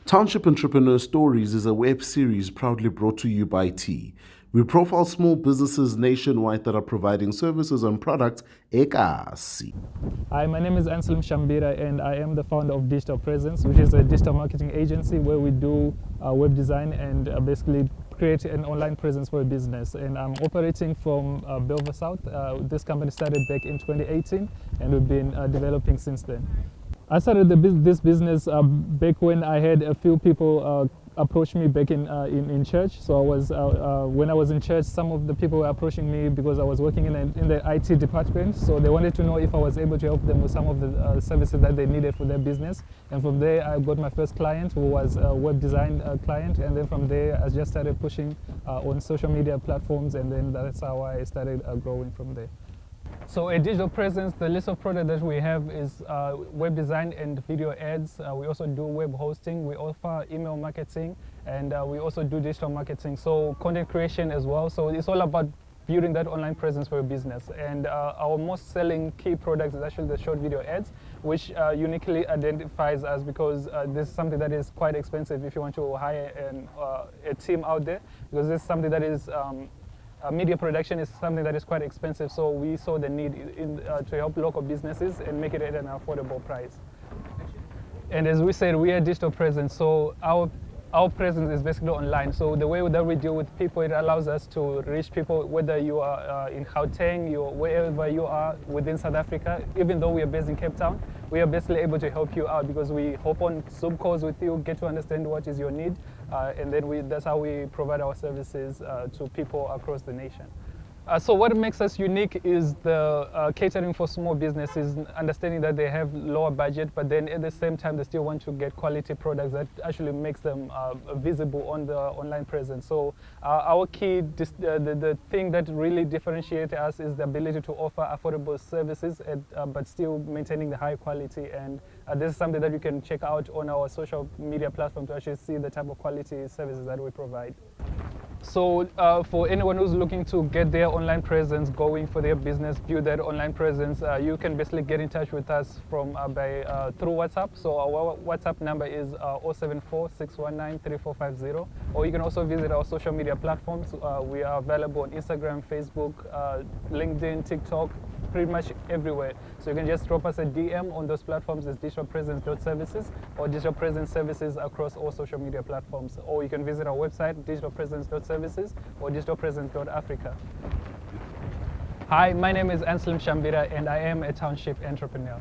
Township Entrepreneurs Stories is a web series proudly brought to you by T. We profile small businesses nationwide that are providing services and products ekasi. Hi, my name is Ancelim Shembira, and I am the founder of Digital Presence, which is a digital marketing agency where we do web design and basically create an online presence for a business. And I'm operating from Belvoir South. This company started back in 2018, and we've been developing since then. I started this business back when I had a few people approach me back in church. So when I was in church, some of the people were approaching me because I was working in the IT department. So they wanted to know if I was able to help them with some of the services that they needed for their business. And from there, I got my first client, who was a web design client. And then from there, I just started pushing on social media platforms, and then that's how I started growing from there. So a digital presence, the list of products that we have is web design and video ads. We also do web hosting. We offer email marketing, and we also do digital marketing. So content creation as well. So it's all about building that online presence for your business. And our most selling key product is actually the short video ads, which uniquely identifies us because this is something that is quite expensive if you want to hire a team out there, because this is something that is media production is something that is quite expensive, so we saw the need to help local businesses and make it at an affordable price. And as we said, we are digital presence, so our presence is basically online. So the way that we deal with people, it allows us to reach people, whether you are in Gauteng, wherever you are within South Africa. Even though we are based in Cape Town, we are basically able to help you out because we hop on Zoom calls with you, get to understand what is your need, and then that's how we provide our services to people across the nation. So what makes us unique is the catering for small businesses, understanding that they have lower budget, but then at the same time they still want to get quality products that actually makes them visible on the online presence. So our key, the thing that really differentiates us is the ability to offer affordable services but still maintaining the high quality. And this is something that you can check out on our social media platform to actually see the type of quality services that we provide. So for anyone who's looking to get their online presence going for their business, build that online presence, you can basically get in touch with us through WhatsApp. So our WhatsApp number is 074-619-3450, or you can also visit our social media platforms. We are available on Instagram, Facebook, LinkedIn, TikTok, pretty much everywhere. So you can just drop us a DM on those platforms as digitalpresence.services or digital presence services across all social media platforms. Or you can visit our website, digitalpresence.services or digitalpresence.africa. Hi, my name is Ancelim Shembira, and I am a township entrepreneur.